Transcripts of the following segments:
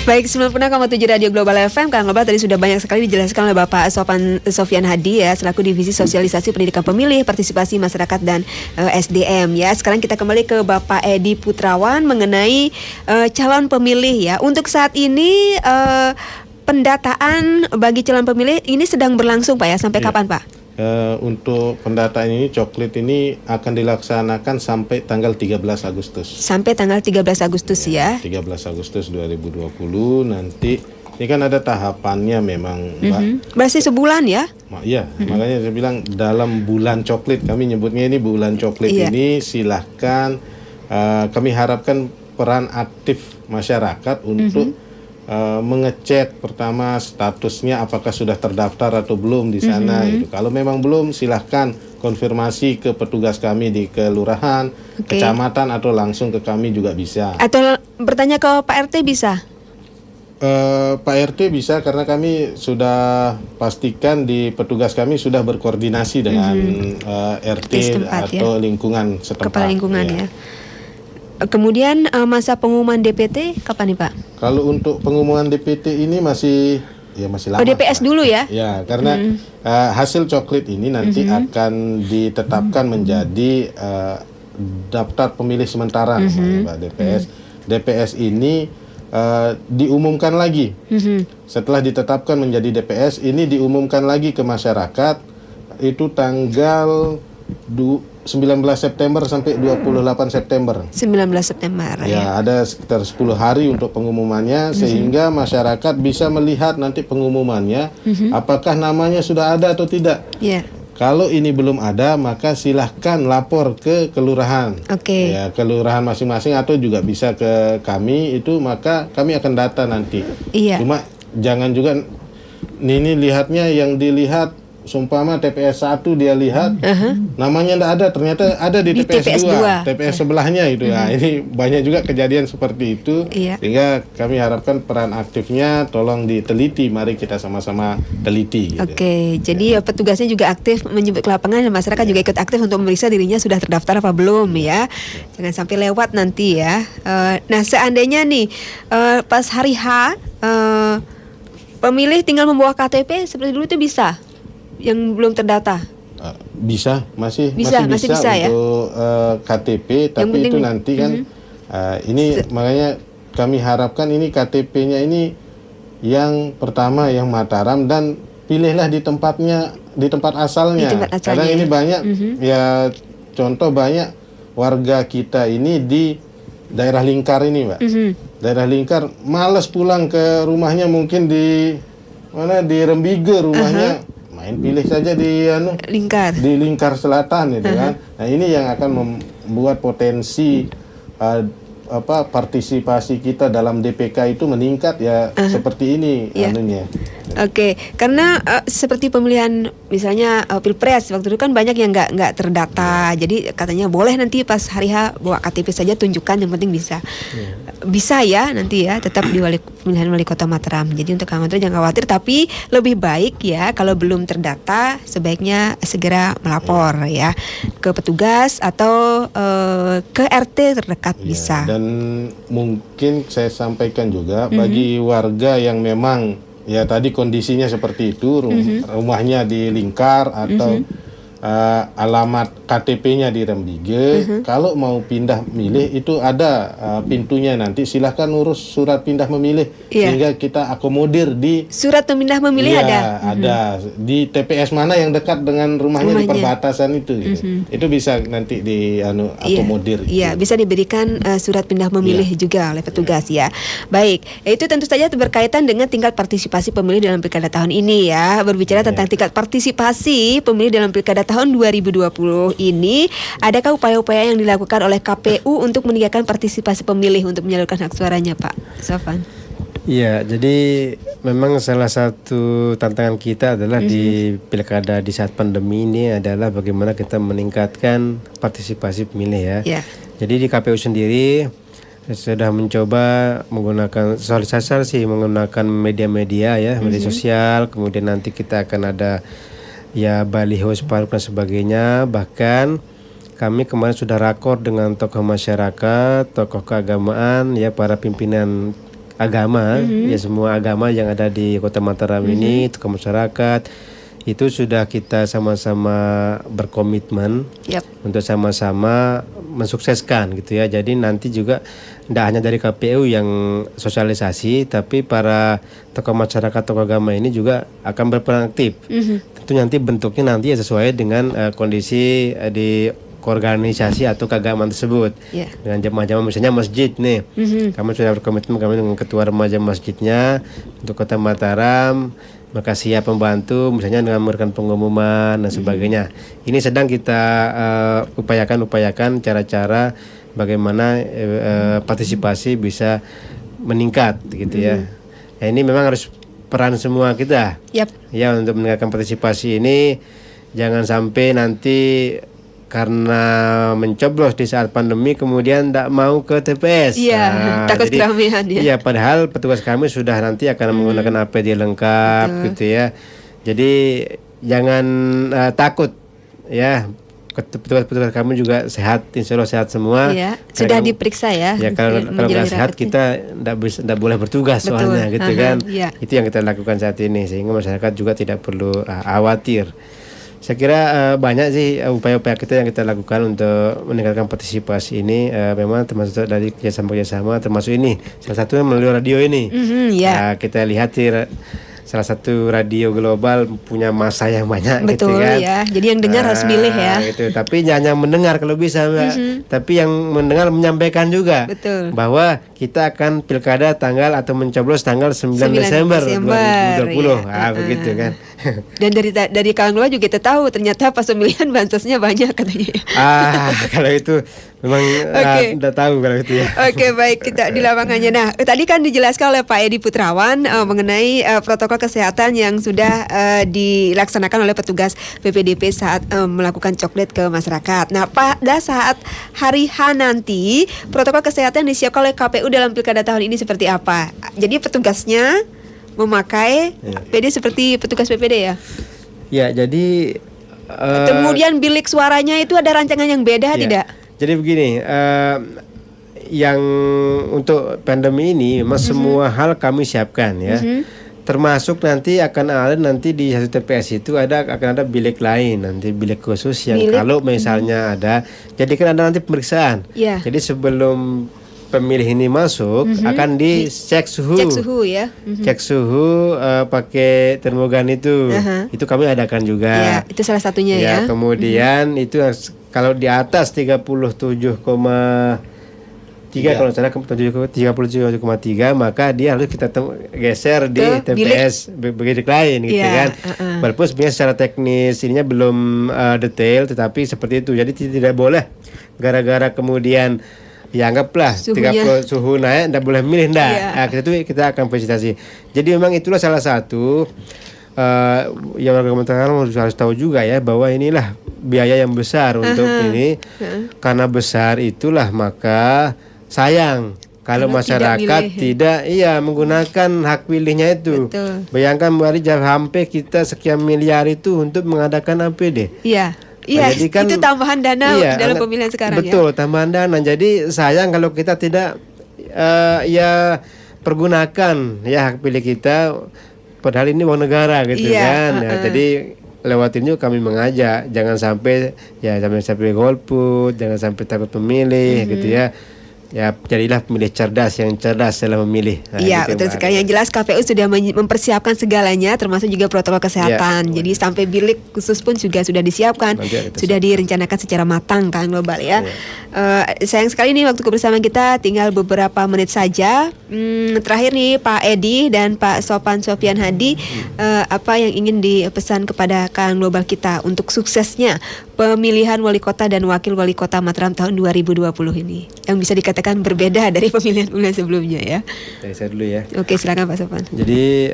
Baik, 96,7 Radio Global FM. Kang Global tadi sudah banyak sekali dijelaskan oleh Bapak Sofyan Hadi ya, selaku Divisi Sosialisasi Pendidikan Pemilih, Partisipasi Masyarakat dan SDM ya. Sekarang kita kembali ke Bapak Edi Putrawan mengenai calon pemilih ya. Untuk saat ini pendataan bagi calon pemilih ini sedang berlangsung Pak ya, sampai kapan Pak? Untuk pendataan ini coklit ini akan dilaksanakan sampai tanggal 13 Agustus. Sampai tanggal 13 Agustus ya. 13 Agustus 2020 nanti. Ini kan ada tahapannya memang, Mbak. Berarti sebulan ya? Iya, makanya saya bilang dalam bulan coklit, kami nyebutnya ini bulan coklit ini silahkan kami harapkan peran aktif masyarakat untuk mengecek pertama statusnya apakah sudah terdaftar atau belum di sana gitu. Kalau memang belum, silahkan konfirmasi ke petugas kami di kelurahan, kecamatan atau langsung ke kami juga bisa. Atau bertanya ke Pak RT bisa? Pak RT bisa karena kami sudah pastikan di petugas kami sudah berkoordinasi dengan RT setempat, atau lingkungan setempat. Kepala lingkungan ya. Kemudian masa pengumuman DPT kapan nih Pak? Kalau untuk pengumuman DPT ini masih lama. Oh, DPS dulu ya? Ya, karena hasil coklit ini nanti akan ditetapkan menjadi daftar pemilih sementara, Mbak DPS. DPS ini diumumkan lagi. Setelah ditetapkan menjadi DPS, ini diumumkan lagi ke masyarakat itu tanggal 19 September sampai 28 September. 19 September. Ya, ada sekitar 10 hari untuk pengumumannya sehingga masyarakat bisa melihat nanti pengumumannya apakah namanya sudah ada atau tidak. Kalau ini belum ada, maka silahkan lapor ke kelurahan. Ya, kelurahan masing-masing atau juga bisa ke kami itu, maka kami akan data nanti. Cuma jangan juga ini lihatnya yang dilihat sumpama TPS 1 dia lihat namanya enggak ada, ternyata ada di TPS 2, TPS sebelahnya itu. Nah, ini banyak juga kejadian seperti itu. Sehingga kami harapkan peran aktifnya tolong diteliti, mari kita sama-sama teliti gitu. Jadi petugasnya juga aktif menyebut ke lapangan dan masyarakat juga ikut aktif untuk memeriksa dirinya sudah terdaftar apa belum ya. Jangan sampai lewat nanti ya. Nah, seandainya nih pas hari H pemilih tinggal membawa KTP seperti dulu itu bisa? Yang belum terdata? Masih bisa ya? Untuk KTP, tapi itu nanti kan ini makanya kami harapkan ini KTP-nya ini yang pertama yang Mataram dan pilihlah di tempat asalnya. Karena ini banyak ya, contoh banyak warga kita ini di daerah lingkar ini, Mbak. Daerah lingkar malas pulang ke rumahnya, mungkin di Rembige rumahnya. Main pilih saja di lingkar selatan itu kan. Nah, ini yang akan membuat potensi partisipasi kita dalam DPK itu meningkat ya, seperti ini anunya. Karena seperti pemilihan misalnya Pilpres waktu itu kan banyak yang nggak terdata. Jadi katanya boleh nanti pas hari H bawa KTP saja, tunjukkan yang penting bisa. Bisa ya nanti ya, tetap di pemilihan wali kota Mataram. Jadi untuk Kang Andre jangan khawatir, tapi lebih baik ya kalau belum terdata sebaiknya segera melapor ya ke petugas atau ke RT terdekat bisa. Dan mungkin saya sampaikan juga bagi warga yang memang ya tadi kondisinya seperti itu, rumahnya di lingkar atau alamat KTP-nya di Rembige, kalau mau pindah milih itu ada pintunya, nanti silahkan urus surat pindah memilih sehingga kita akomodir di surat pindah memilih ada di TPS mana yang dekat dengan rumahnya di perbatasan itu gitu. Itu bisa nanti di akomodir. Bisa diberikan surat pindah memilih juga oleh petugas ya. Baik, itu tentu saja berkaitan dengan tingkat partisipasi pemilih dalam pilkada tahun ini ya. Berbicara tentang tingkat partisipasi pemilih dalam pilkada tahun 2020 ini, adakah upaya-upaya yang dilakukan oleh KPU untuk meningkatkan partisipasi pemilih untuk menyalurkan hak suaranya, Pak Sofan? Iya, jadi memang salah satu tantangan kita adalah di pilkada di saat pandemi ini adalah bagaimana kita meningkatkan partisipasi pemilih ya. Jadi di KPU sendiri sudah mencoba menggunakan sosialisasi, menggunakan media-media ya, media sosial, kemudian nanti kita akan ada ya baliho, spanduk dan sebagainya. Bahkan kami kemarin sudah rakor dengan tokoh masyarakat, tokoh keagamaan ya, para pimpinan agama, ya semua agama yang ada di Kota Mataram ini, tokoh masyarakat itu sudah kita sama-sama berkomitmen untuk sama-sama mensukseskan gitu ya. Jadi nanti juga tidak hanya dari KPU yang sosialisasi, tapi para tokoh masyarakat, tokoh agama ini juga akan berperan aktif. Tentu nanti bentuknya nanti ya sesuai dengan kondisi di organisasi atau keagamaan tersebut. Dengan jamaah-jamaah misalnya masjid nih, kami sudah berkomitmen kami dengan ketua remaja masjidnya untuk Kota Mataram, maka siap membantu misalnya dengan memberikan pengumuman dan sebagainya. Ini sedang kita upayakan cara-cara bagaimana partisipasi bisa meningkat gitu ya. Ya ini memang harus peran semua kita. Ya untuk meningkatkan partisipasi ini, jangan sampai nanti karena mencoblos di saat pandemi kemudian tidak mau ke TPS. Takut keramaian ya. Iya, padahal petugas kami sudah nanti akan menggunakan APD lengkap gitu ya. Jadi jangan takut ya. Petugas kami juga sehat, insya Allah sehat semua. Sudah diperiksa ya. Ya kalau nggak sehat kita tidak boleh bertugas soalnya gitu kan. Itu yang kita lakukan saat ini sehingga masyarakat juga tidak perlu khawatir. Saya kira banyak sih upaya-upaya kita yang kita lakukan untuk meningkatkan partisipasi ini. Memang termasuk dari kerjasama termasuk ini salah satunya melalui radio ini. Kita lihat salah satu radio global punya masa yang banyak. Betul, gitu kan. Ya. Jadi yang dengar harus milih ya. Gitu. Tapi hanya mendengar kalau bisa, Mbak. Tapi yang mendengar menyampaikan juga. Betul. Bahwa kita akan pilkada tanggal atau mencoblos tanggal 9 Desember 2020. Begitu kan. Dan dari kawan luar juga kita tahu ternyata pas pemilihan bansosnya banyak katanya. Kalau itu memang udah tahu kalau itu ya. Baik, kita di lapangannya. Nah, tadi kan dijelaskan oleh Pak Edi Putrawan mengenai protokol kesehatan yang sudah dilaksanakan oleh petugas PPDP saat melakukan coklat ke masyarakat. Nah, pada saat hari H nanti, protokol kesehatan disiapkan oleh KPU dalam pilkada tahun ini seperti apa? Jadi petugasnya memakai PD seperti petugas PPD ya? Ya, jadi kemudian bilik suaranya itu ada rancangan yang beda tidak? Jadi begini, yang untuk pandemi ini memang semua hal kami siapkan ya. Termasuk nanti akan ada nanti di satu TPS itu akan ada bilik lain, nanti bilik khusus yang kalau misalnya ada, jadi kan ada nanti pemeriksaan. Jadi sebelum pemilih ini masuk akan dicek suhu. Cek suhu ya. Cek suhu pakai termogan itu. Itu kami adakan juga. Itu salah satunya ya. Kemudian itu kalau di atas 37,3 kalau salah 37,3 maka dia harus kita geser di TPS bilik lain gitu kan. Walaupun sebenarnya secara teknis ininya belum detail, tetapi seperti itu. Jadi tidak boleh gara-gara kemudian ya anggaplah 30 suhu naik, tidak boleh milih, kita akan fasilitasi. Jadi memang itulah salah satu yang warga Mataram harus tahu juga ya, bahwa inilah biaya yang besar untuk ini. Karena besar itulah maka sayang kalau masyarakat tidak menggunakan hak pilihnya itu. Bayangkan sampai kita sekian miliar itu untuk mengadakan APD. Jadi kan, itu tambahan dana dalam pemilihan sekarang. Betul, tambahan dana. Jadi sayang kalau kita tidak pergunakan hak pilih kita, padahal ini uang negara gitu kan. Jadi lewat ini kami mengajak jangan sampai golput, jangan sampai takut memilih gitu ya. Ya, jadilah pemilih cerdas yang cerdas dalam memilih. Iya, betul sekali. Yang jelas KPU sudah mempersiapkan segalanya, termasuk juga protokol kesehatan. Jadi sampai bilik khusus pun juga sudah disiapkan, sudah direncanakan secara matang kan global ya. Sayang sekali nih waktu bersama kita tinggal beberapa menit saja. Terakhir nih Pak Edi dan Pak Sofian Hadi, apa yang ingin dipesan kepada Kang Global kita untuk suksesnya pemilihan wali kota dan wakil wali kota Mataram tahun 2020 ini, yang bisa dikatakan berbeda dari pemilihan-pemilihan sebelumnya ya. Saya dulu ya. Oke, silakan Pak Sofan. Jadi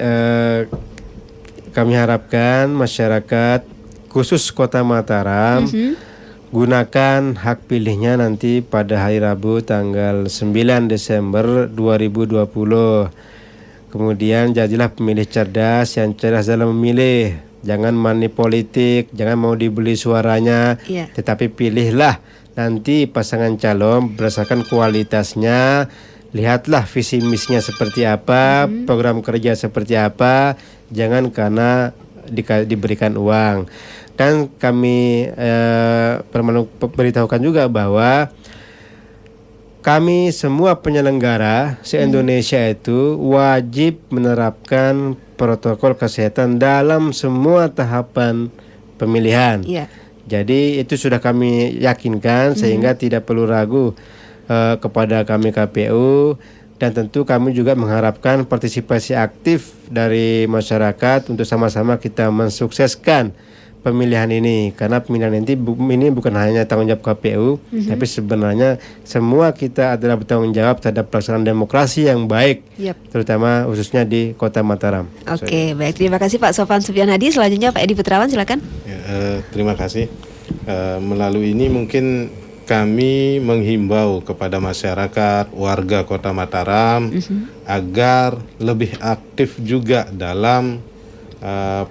kami harapkan masyarakat khusus Kota Mataram gunakan hak pilihnya nanti pada hari Rabu tanggal 9 Desember 2020. Kemudian jadilah pemilih cerdas yang cerdas dalam memilih. Jangan money politik, jangan mau dibeli suaranya, tetapi pilihlah nanti pasangan calon berdasarkan kualitasnya lihatlah visi misinya seperti apa, program kerja seperti apa, jangan karena diberikan uang. Dan kami beritahukan juga bahwa kami semua penyelenggara se-Indonesia itu wajib menerapkan protokol kesehatan dalam semua tahapan pemilihan. Jadi itu sudah kami yakinkan sehingga tidak perlu ragu kepada kami KPU, dan tentu kami juga mengharapkan partisipasi aktif dari masyarakat untuk sama-sama kita mensukseskan pemilihan ini, karena pemilihan ini bukan hanya tanggung jawab KPU, tapi sebenarnya semua kita adalah bertanggung jawab terhadap pelaksanaan demokrasi yang baik, terutama khususnya di Kota Mataram. Oke, baik, terima kasih Pak Sofan Supyan Hadi. Selanjutnya Pak Edi Putrawan, silakan. Terima kasih. Melalui ini mungkin kami menghimbau kepada masyarakat, warga Kota Mataram agar lebih aktif juga dalam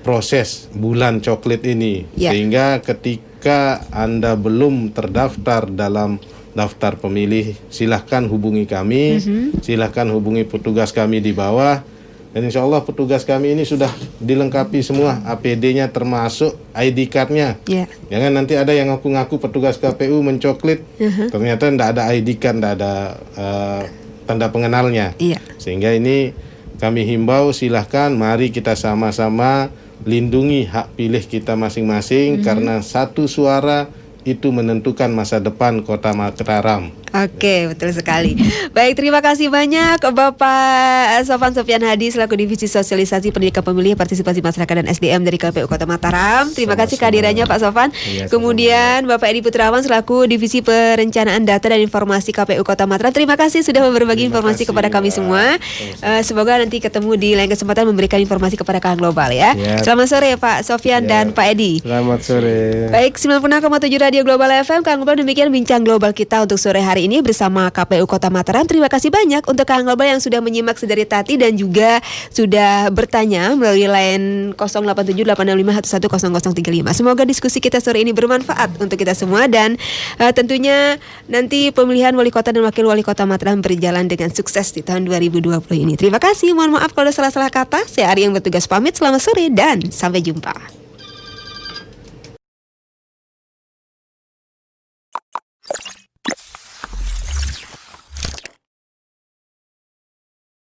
proses bulan coklat ini, sehingga ketika Anda belum terdaftar dalam daftar pemilih, silahkan hubungi kami, silahkan hubungi petugas kami di bawah, dan insya Allah petugas kami ini sudah dilengkapi semua APD-nya termasuk ID card-nya. Jangan nanti ada yang ngaku-ngaku petugas KPU mencoklit, ternyata tidak ada ID card, tidak ada tanda pengenalnya. Sehingga ini kami himbau, silahkan mari kita sama-sama lindungi hak pilih kita masing-masing, karena satu suara itu menentukan masa depan Kota Mataram. Oke, betul sekali. Baik, terima kasih banyak Bapak Sofan Supyan Hadi selaku Divisi Sosialisasi Pendidikan Pemilih, Partisipasi Masyarakat dan SDM dari KPU Kota Mataram. Terima kasih kehadirannya Pak Sofan. Kemudian Bapak Edi Putrawan selaku Divisi Perencanaan Data dan Informasi KPU Kota Mataram. Terima kasih sudah berbagi informasi kepada kami semua. Semoga nanti ketemu di lain kesempatan memberikan informasi kepada KAN Global ya. Selamat sore Pak Sofyan dan Pak Edi. Selamat sore. Baik, 96,7 Radio Global FM, KAN Global, demikian bincang global kita untuk sore hari ini bersama KPU Kota Mataram. Terima kasih banyak untuk KAN Global yang sudah menyimak sedari tadi dan juga sudah bertanya melalui line 087865110035. Semoga diskusi kita sore ini bermanfaat untuk kita semua, dan tentunya nanti pemilihan wali kota dan wakil wali kota Mataram berjalan dengan sukses di tahun 2020 ini. Terima kasih, mohon maaf kalau ada salah-salah kata. Saya Ari yang bertugas pamit. Selamat sore dan sampai jumpa.